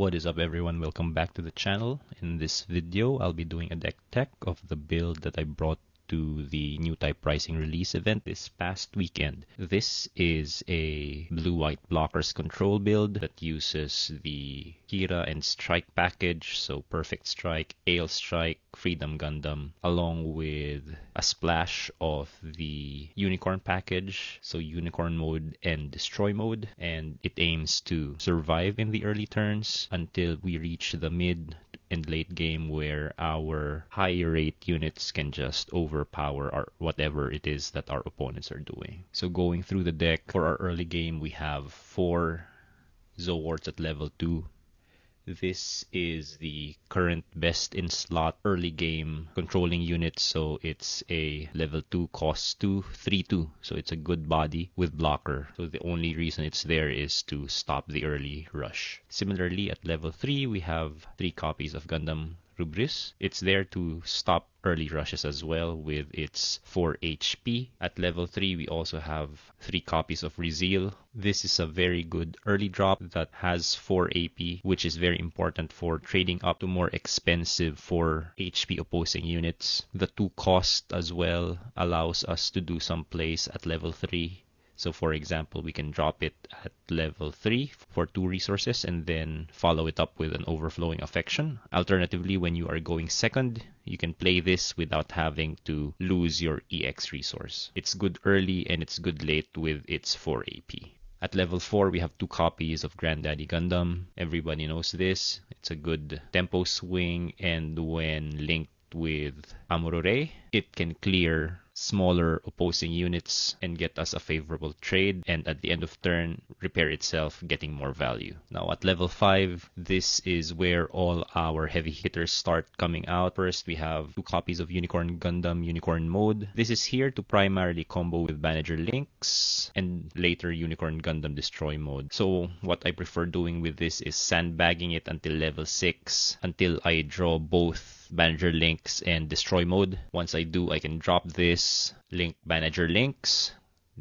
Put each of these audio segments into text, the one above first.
What is up everyone, welcome back to the channel. In this video, I'll be doing a deck tech of the build that I brought to the Newtype Rising Release Event this past weekend. This is a blue-white blockers control build that uses the Kira and Strike package, so Perfect Strike, Aile Strike, Freedom Gundam, along with a splash of the Unicorn package, so Unicorn mode and Destroy mode, and it aims to survive in the early turns until we reach the mid and late game where our higher rate units can just overpower whatever it is that our opponents are doing. So going through the deck, for our early game we have 4 Zoworts at level 2. This is the current best in slot early game controlling unit, so it's a level 2 cost 2, 3-2, so it's a good body with blocker. So the only reason it's there is to stop the early rush. Similarly, at level 3 we have 3 copies of Gundam Rubris. It's there to stop early rushes as well with its 4 HP. At level 3 we also have 3 copies of ReZEL. This is a very good early drop that has 4 AP, which is very important for trading up to more expensive 4 HP opposing units. The 2 cost as well allows us to do some plays at level 3. So for example, we can drop it at level 3 for 2 resources and then follow it up with an overflowing affection. Alternatively, when you are going second, you can play this without having to lose your EX resource. It's good early and it's good late with its 4 AP. At level 4, we have 2 copies of Granddaddy Gundam. Everybody knows this. It's a good tempo swing, and when linked with Amuro Ray, it can clear smaller opposing units and get us a favorable trade, and at the end of turn repair itself, getting more value. Now at level 5, this is where all our heavy hitters start coming out. First, we have 2 copies of Unicorn Gundam Unicorn mode. This is here to primarily combo with Banagher links and later Unicorn Gundam Destroy mode. So what I prefer doing with this is sandbagging it until level 6 until I draw both Banagher links and Destroy mode. Once I do, I can drop this, link Banagher links,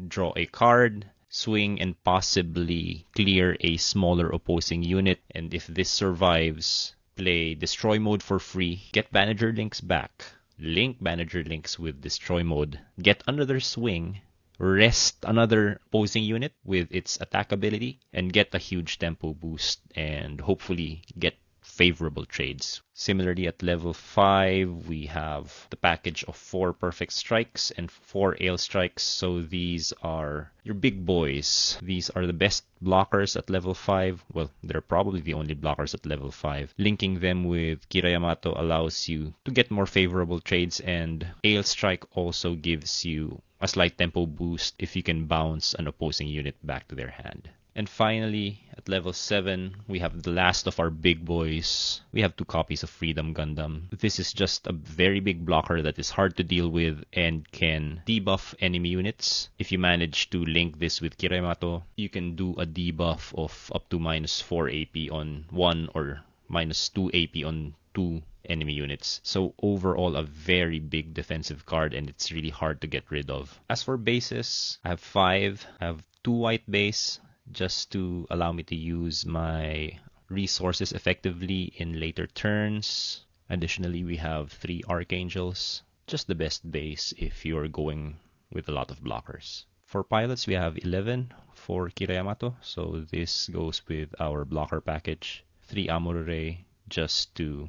draw a card, swing, and possibly clear a smaller opposing unit. And if this survives, play Destroy mode for free, get Banagher links back, link Banagher links with Destroy mode, get another swing, rest another opposing unit with its attack ability, and get a huge tempo boost and hopefully get favorable trades. Similarly, at level 5, we have the package of 4 perfect strikes and 4 Aile strikes. So these are your big boys. These are the best blockers at level 5. Well, they're probably the only blockers at level 5. Linking them with Kira Yamato allows you to get more favorable trades, and Aile strike also gives you a slight tempo boost if you can bounce an opposing unit back to their hand. And finally, at level 7, we have the last of our big boys. We have 2 copies of Freedom Gundam. This is just a very big blocker that is hard to deal with and can debuff enemy units. If you manage to link this with Kira Yamato, you can do a debuff of up to -4 AP on 1 or -2 AP on 2 enemy units. So overall, a very big defensive card, and it's really hard to get rid of. As for bases, I have 5. I have 2 white base, just to allow me to use my resources effectively in later turns. Additionally, we have 3 Archangels, just the best base if you're going with a lot of blockers. For pilots, we have 11 for Kira Yamato, so this goes with our blocker package. 3 Amuro Ray, just to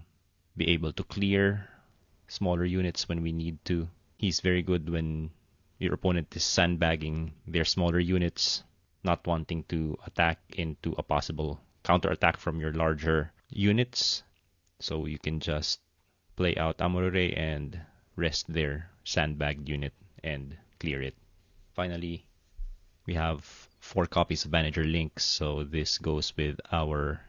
be able to clear smaller units when we need to. He's very good when your opponent is sandbagging their smaller units, not wanting to attack into a possible counterattack from your larger units. So you can just play out Amuro Ray and rest their sandbagged unit and clear it. Finally, we have 4 copies of Banagher links, so this goes with our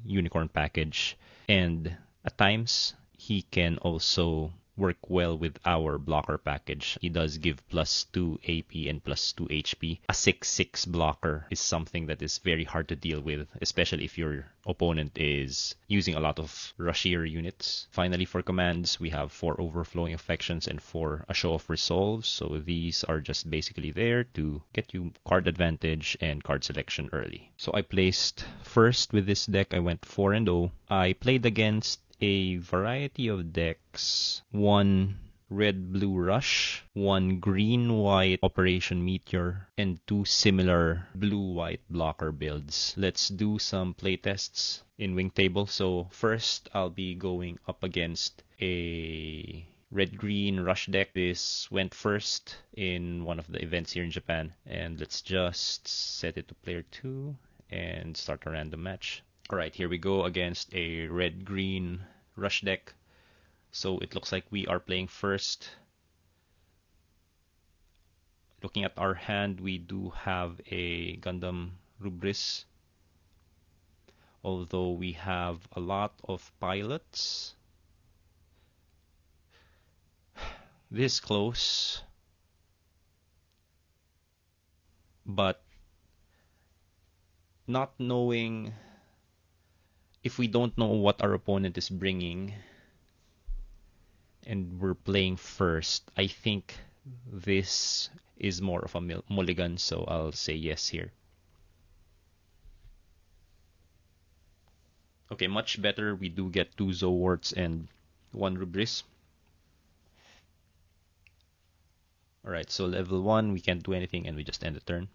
Unicorn package. And at times, he can also work well with our blocker package. He does give +2 AP and +2 HP. A 6/6 blocker is something that is very hard to deal with, especially if your opponent is using a lot of rushier units. Finally, for commands, we have 4 overflowing affections and 4 a show of resolves. So these are just basically there to get you card advantage and card selection early. So I placed first with this deck. I went 4-0. I played against a variety of decks. 1 red-blue rush, 1 green-white Operation Meteor, and 2 similar blue-white blocker builds. Let's do some playtests in wing table. So first, I'll be going up against a red-green rush deck. This went first in one of the events here in Japan. And let's just set it to player 2 and start a random match. Alright, here we go against a red-green rush deck. So it looks like we are playing first. Looking at our hand, we do have a Gundam Rubris. Although we have a lot of pilots. This close. But not knowing, if we don't know what our opponent is bringing and we're playing first, I think this is more of a mulligan, so I'll say yes here. Okay, much better. We do get 2 Zoworts and 1 Rubris. Alright, so level 1, we can't do anything and we just end the turn.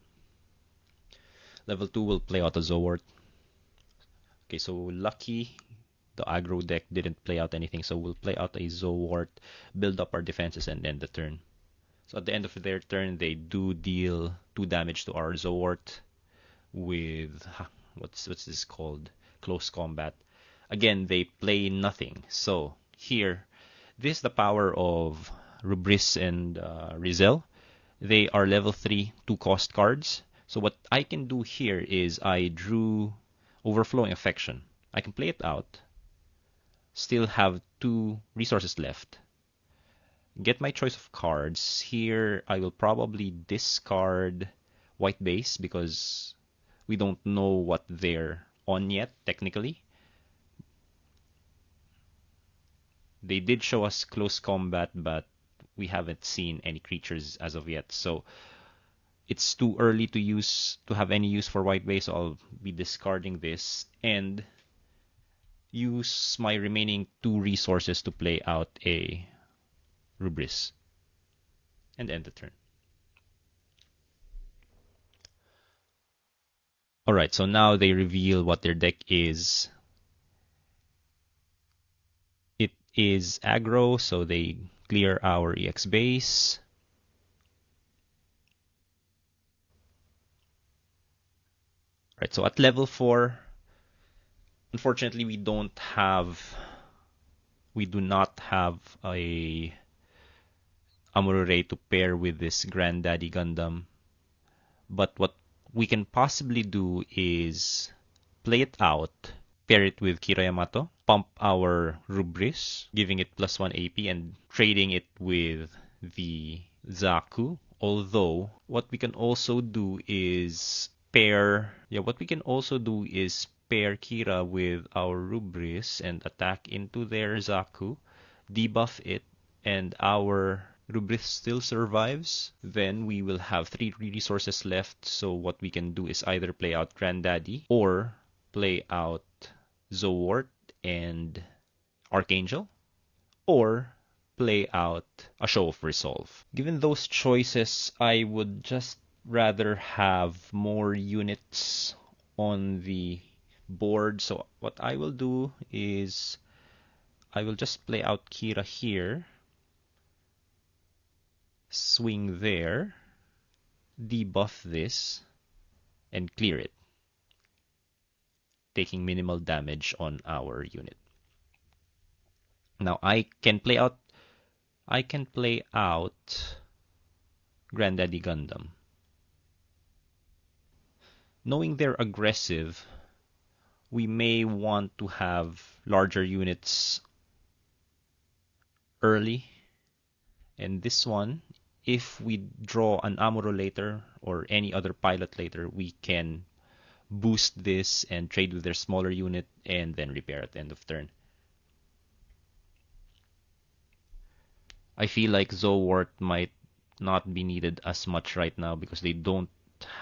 Level 2 will play out a Zowort. Okay, so lucky the aggro deck didn't play out anything, so we'll play out a Zowort, build up our defenses, and end the turn. So at the end of their turn, they do deal 2 damage to our Zowort with, what's this called? Close combat. Again, they play nothing. So here, this is the power of Rubris and ReZEL. They are level 3 2-cost cards. So what I can do here is I drew Overflowing Affection. I can play it out, still have 2 resources left, get my choice of cards. Here I will probably discard white base because we don't know what they're on yet, technically. They did show us close combat, but we haven't seen any creatures as of yet, so it's too early to have any use for white base, so I'll be discarding this and use my remaining 2 resources to play out a Rubris and end the turn. Alright, so now they reveal what their deck is. It is aggro, so they clear our EX base. Right, so at level 4, unfortunately we do not have a Amuro Ray to pair with this Granddaddy Gundam. But what we can possibly do is play it out, pair it with Kira Yamato, pump our Rubris, giving it +1 AP and trading it with the Zaku. Although what we can also do is pair Kira with our Rubris and attack into their Zaku, debuff it, and our Rubris still survives. Then we will have 3 resources left, so what we can do is either play out Granddaddy or play out Zowort and Archangel, or play out a Show of Resolve. Given those choices, I would just rather have more units on the board. So what I will do is I will just play out Kira here, swing there, debuff this, and clear it, taking minimal damage on our unit. Now I can play out Granddaddy Gundam. Knowing they're aggressive, we may want to have larger units early And this one, if we draw an Amuro later or any other pilot later, we can boost this and trade with their smaller unit and then repair at the end of turn. I feel like Zowort might not be needed as much right now because they don't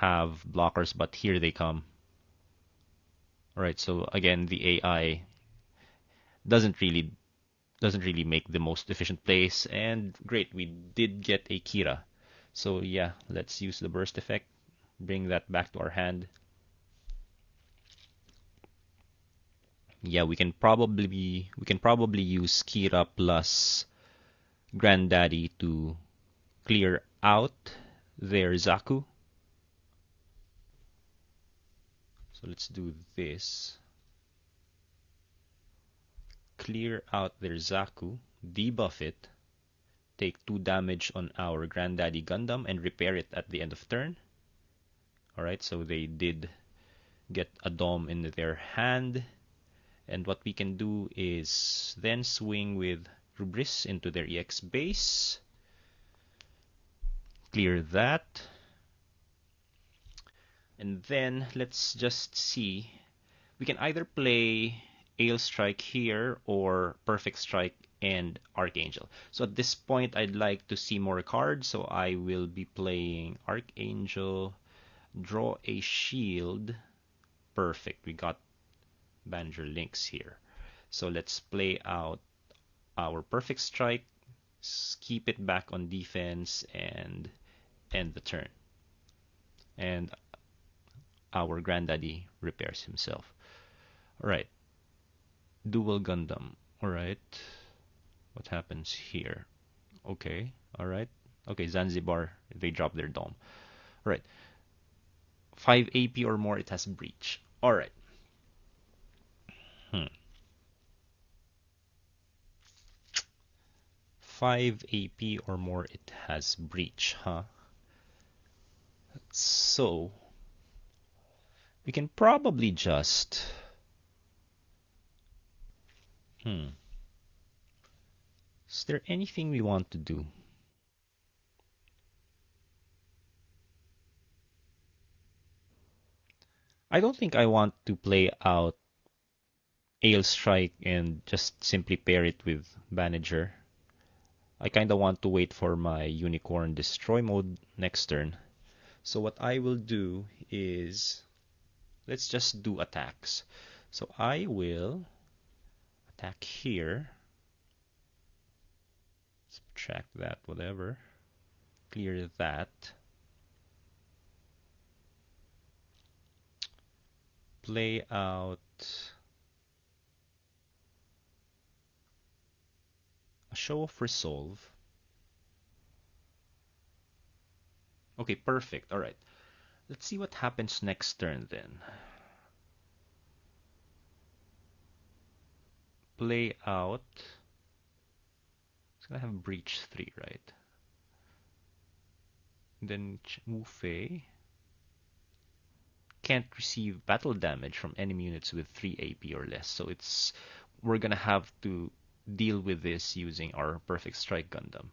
have blockers, but here they come. Alright, so again, the AI doesn't really make the most efficient plays, and great, we did get a Kira. So yeah, let's use the burst effect, bring that back to our hand. Yeah, we can probably use Kira plus Granddaddy to clear out their Zaku. So let's do this. Clear out their Zaku, debuff it, take 2 damage on our Granddaddy Gundam, and repair it at the end of turn. Alright, so they did get a Dom in their hand. And what we can do is then swing with Rubris into their EX base. Clear that. And then let's just see. We can either play Aile Strike here or Perfect Strike and Archangel. So at this point, I'd like to see more cards. So I will be playing Archangel, draw a shield. Perfect. We got Banagher links here. So let's play out our Perfect Strike, keep it back on defense, and end the turn. And our Granddaddy repairs himself. Alright. Dual Gundam. Alright. What happens here? Okay. Alright. Okay, Zanzibar, they drop their dome. Alright. 5 AP or more, it has breach. Alright. 5 AP or more, it has breach, huh? So we can probably just is there anything we want to do? I don't think I want to play out Aile Strike and just simply pair it with Banagher. I kinda want to wait for my Unicorn Destroy mode next turn. So what I will do is, let's just do attacks. So I will attack here. Subtract that, whatever. Clear that. Play out a Show of Resolve. Okay, perfect. Alright. Let's see what happens next turn then. Play out. It's gonna have Breach 3, right? Then Wu Fei can't receive battle damage from enemy units with 3 AP or less. So we're gonna have to deal with this using our Perfect Strike Gundam.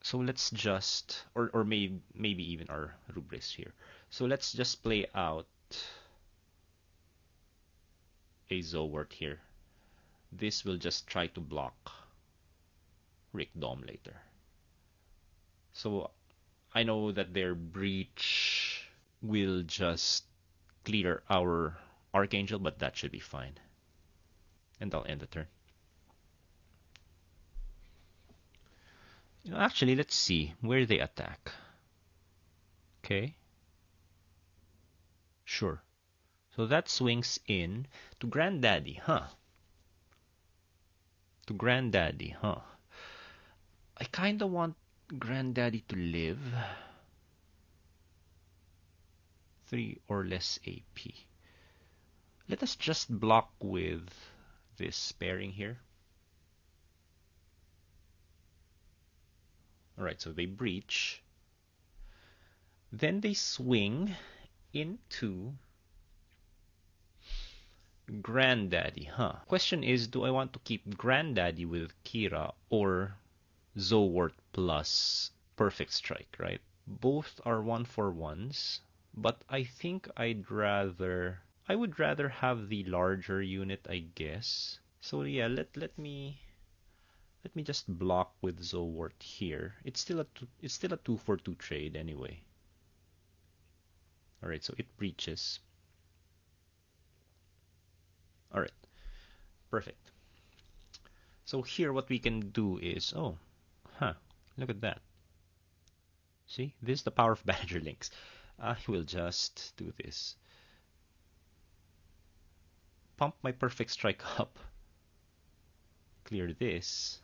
So let's just, or maybe even our Rubris here. So let's just play out a Zowort here. This will just try to block Rick Dom later. So I know that their breach will just clear our Archangel, but that should be fine. And I'll end the turn. Actually, let's see where they attack. Okay. Sure. So that swings in to Granddaddy, huh? To Granddaddy, huh? I kinda want Granddaddy to live. 3 or less AP. Let us just block with this pairing here. Alright, so they breach. Then they swing into Granddaddy, huh? Question is, do I want to keep Granddaddy with Kira or Zowort plus Perfect Strike, right? Both are 1-for-1s, but I think I would rather have the larger unit, I guess. So yeah, let me just block with Zowort here. It's still a 2-for-2 trade anyway. All right, so it breaches. All right, perfect. So here what we can do is, oh, look at that. See, this is the power of Banagher links. I will just do this. Pump my Perfect Strike up. Clear this.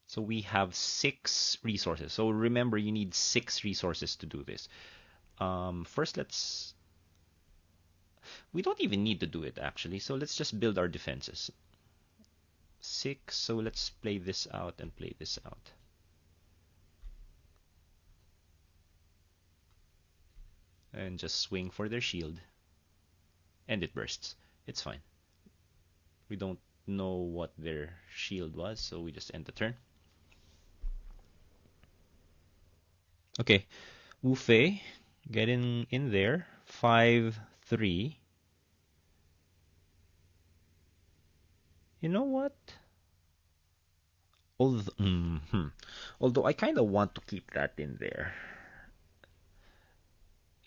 So we have 6 resources. So remember, you need 6 resources to do this. First, we don't even need to do it actually. So let's just build our defenses. 6. So let's play this out and play this out. And just swing for their shield. And it bursts. It's fine. We don't know what their shield was, so we just end the turn. Okay, Wu Fei, get in there. 5-3. You know what? Although I kind of want to keep that in there.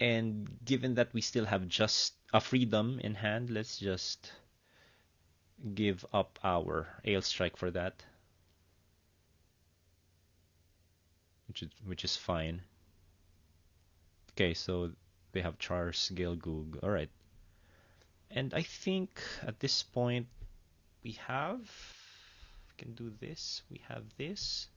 And given that we still have just a freedom in hand, let's just give up our Aile Strike for that. Which is fine. Okay, so they have Char's Gale Goog. Alright. And I think at this point we can do this. We have this.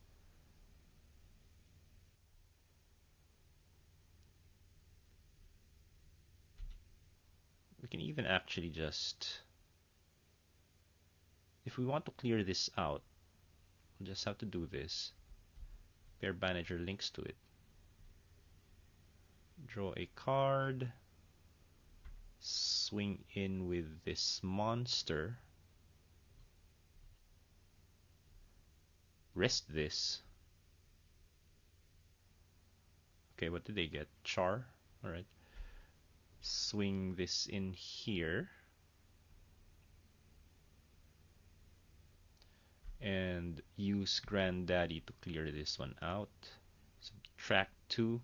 We can even actually just, if we want to clear this out, we'll just have to do this. Pair Banagher links to it. Draw a card. Swing in with this monster. Rest this. Okay, what did they get? Char. Alright. Swing this in here. And use Granddaddy to clear this one out. Subtract 2.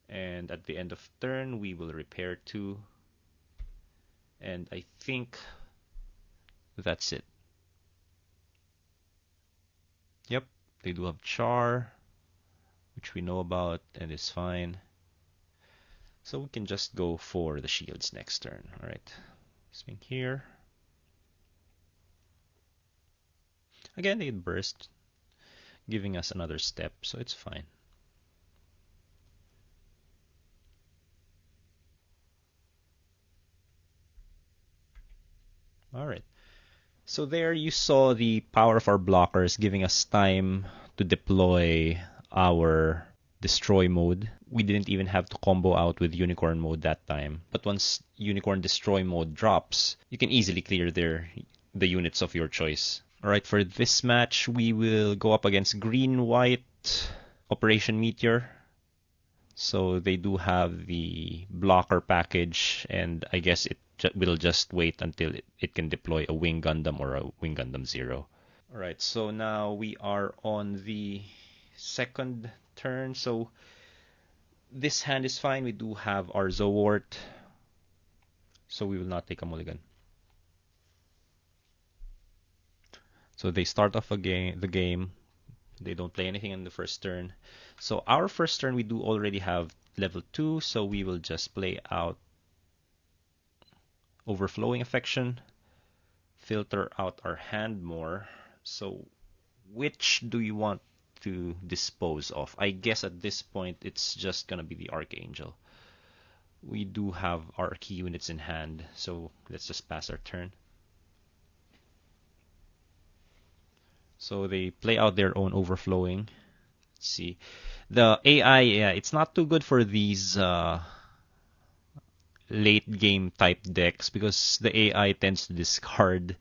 And at the end of turn, we will repair 2. And I think that's it. Yep, they do have Char, which we know about and is fine. So we can just go for the shields next turn. Alright, swing here. Again, they burst, giving us another step, so it's fine. Alright, so there you saw the power of our blockers giving us time to deploy our destroy mode. We didn't even have to combo out with unicorn mode that time. But once unicorn destroy mode drops, you can easily clear the units of your choice. Alright, for this match, we will go up against green-white Operation Meteor. So they do have the blocker package, and I guess it will just wait until it can deploy a Wing Gundam or a Wing Gundam 0. Alright, so now we are on the second turn. So this hand is fine. We do have our Zowort, so we will not take a mulligan. So they start off the game. They don't play anything in the first turn. So our first turn, we do already have level 2, so we will just play out Overflowing Affection, filter out our hand more. So which do you want to dispose of? I guess at this point, it's just going to be the Archangel. We do have our key units in hand, so let's just pass our turn. So they play out their own Overflowing. Let's see. The AI, yeah, it's not too good for these late game type decks because the AI tends to discard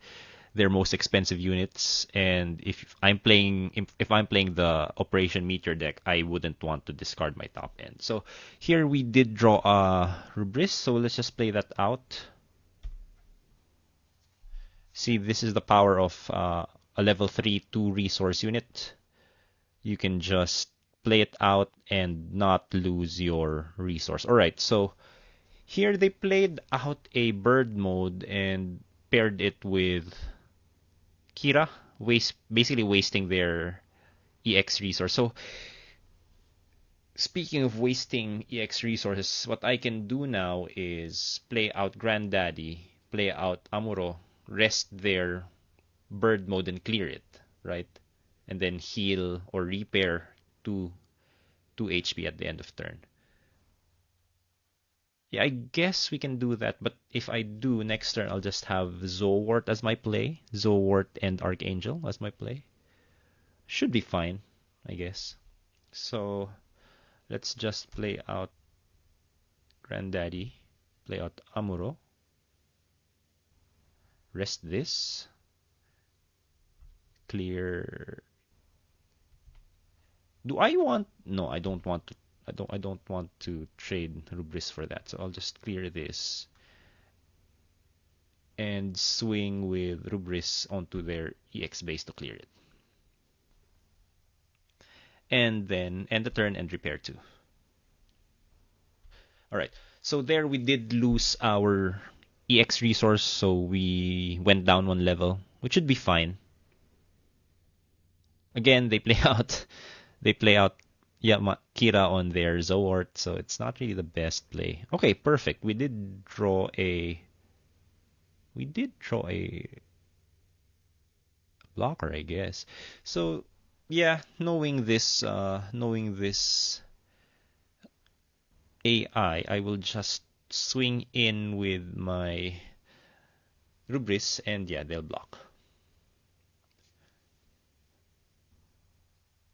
their most expensive units, and if I'm playing the Operation Meteor deck, I wouldn't want to discard my top end. So here we did draw a Rubris, so let's just play that out. See, this is the power of a level 3 2 resource unit. You can just play it out and not lose your resource. Alright, so here they played out a bird mode and paired it with Kira, basically wasting their EX resource. So speaking of wasting EX resources, what I can do now is play out Granddaddy, play out Amuro, rest their bird mode and clear it, right? And then heal or repair 2 HP at the end of turn. Yeah, I guess we can do that, but if I do, next turn I'll just have Zowort as my play. Zowort and Archangel as my play. Should be fine, I guess. So let's just play out Granddaddy, play out Amuro, rest this, clear. Do I want? No, I don't want to. I don't want to trade Rubris for that. So I'll just clear this and swing with Rubris onto their EX base to clear it. And then end the turn and repair 2. Alright, so there we did lose our EX resource, so we went down 1 level, which should be fine. Again, they play out Kira on their Zowort, so it's not really the best play. Okay, perfect. We did draw a blocker, I guess. So yeah, knowing this AI, I will just swing in with my Rubris, and yeah, they'll block.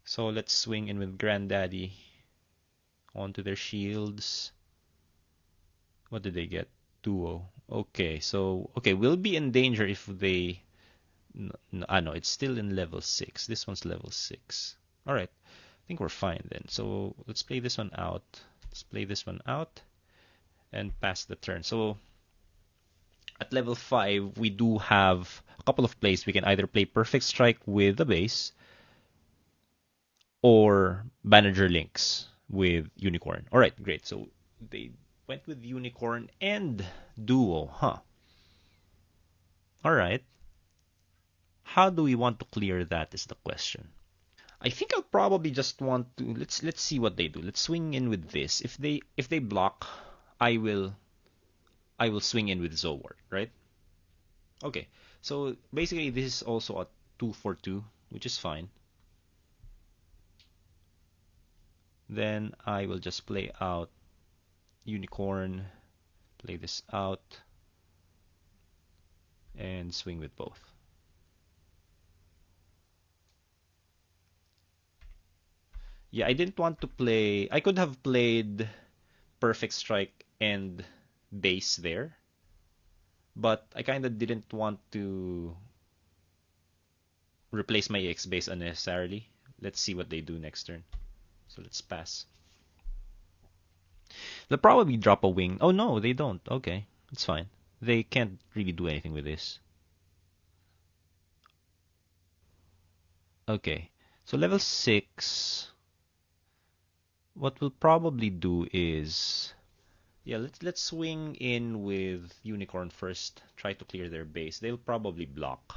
So let's swing in with Granddaddy onto their shields. What did they get? Duo. Okay, so we'll be in danger if they. No, it's still in level 6. This one's level 6. All right, I think we're fine then. So let's play this one out. Let's play this one out and pass the turn. So at level 5, we do have a couple of plays. We can either play Perfect Strike with the base or Banagher Links with Unicorn. All right, great. So they went with Unicorn and Duo, huh? All right. How do we want to clear that is the question. I think I'll probably just want to let's see what they do. Let's swing in with this. If they block, I will swing in with Zowort, right? Okay. So basically this is also a 2-for-2, which is fine. Then I will just play out Unicorn, play this out, and swing with both. Yeah, I didn't want to play. I could have played Perfect Strike and base there, but I kind of didn't want to replace my EX base unnecessarily. Let's see what they do next turn. So let's pass. They'll probably drop a wing. Oh no, they don't. Okay, it's fine. They can't really do anything with this. Okay, so level 6. What we'll probably do is, yeah, let's swing in with Unicorn first. Try to clear their base. They'll probably block,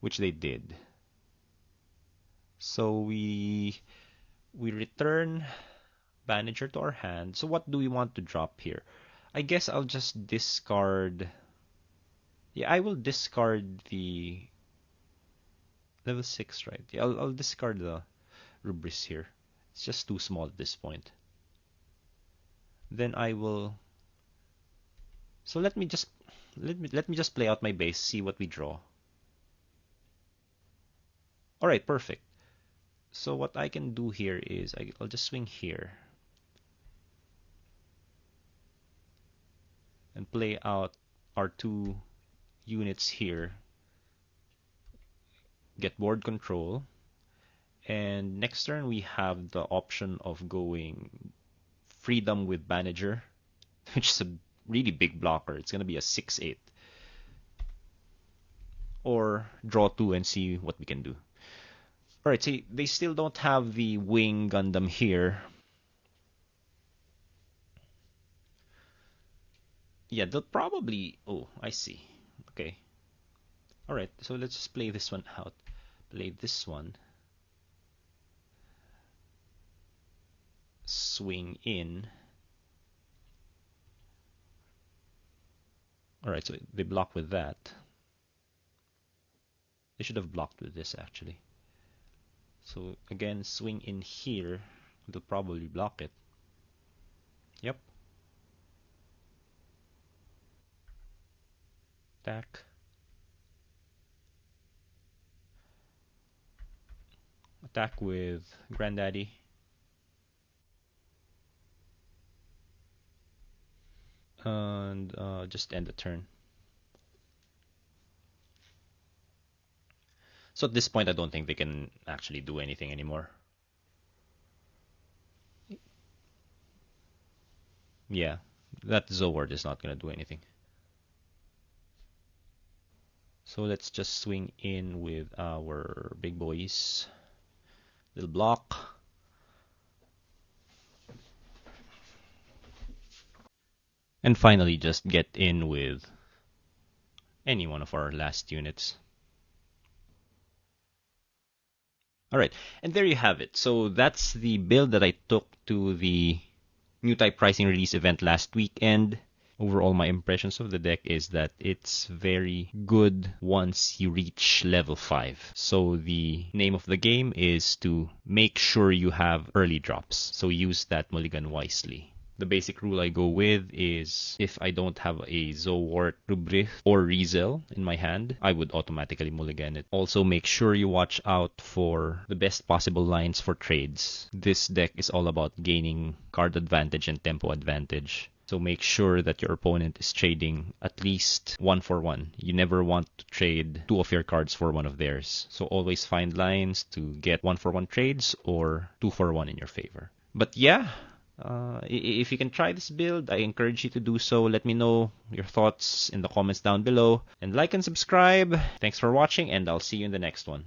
which they did. So we return Banagher to our hand. So what do we want to drop here? I guess I'll just discard. Yeah, I will discard the level 6, right? Yeah, I'll discard the Rubris here. It's just too small at this point. Then I will. So let me just play out my base, see what we draw. All right, perfect. So what I can do here is I'll just swing here and play out our 2 units here get board control. And next turn we have the option of going Freedom with Banagher, which is a really big blocker. It's going to be a 6/8. Or draw 2 and see what we can do. Alright, so they still don't have the Wing Gundam here. Yeah, they'll probably... Oh, I see. Okay. Alright, so let's just play this one out. Play this one. Swing in. Alright, so they block with that. They should have blocked with this, actually. So, again, swing in here. They'll probably block it. Yep. Attack. Attack with Granddaddy. And just end the turn. So at this point, I don't think they can actually do anything anymore. Yeah, that Zowort is not going to do anything. So let's just swing in with our big boys. Little block. And finally, just get in with any one of our last units. Alright, and there you have it. So that's the build that I took to the Newtype Rising Release Event last weekend. Overall, my impressions of the deck is that it's very good once you reach level 5. So the name of the game is to make sure you have early drops. So use that mulligan wisely. The basic rule I go with is if I don't have a Zowort, Lfrith, or ReZEL in my hand, I would automatically mulligan it. Also, make sure you watch out for the best possible lines for trades. This deck is all about gaining card advantage and tempo advantage. So make sure that your opponent is trading at least 1-for-1. You never want to trade 2 of your cards for 1 of theirs. So always find lines to get 1-for-1 trades or 2-for-1 in your favor. But yeah, if you can try this build, I encourage you to do so. Let me know your thoughts in the comments down below. And like and subscribe. Thanks for watching, and I'll see you in the next one.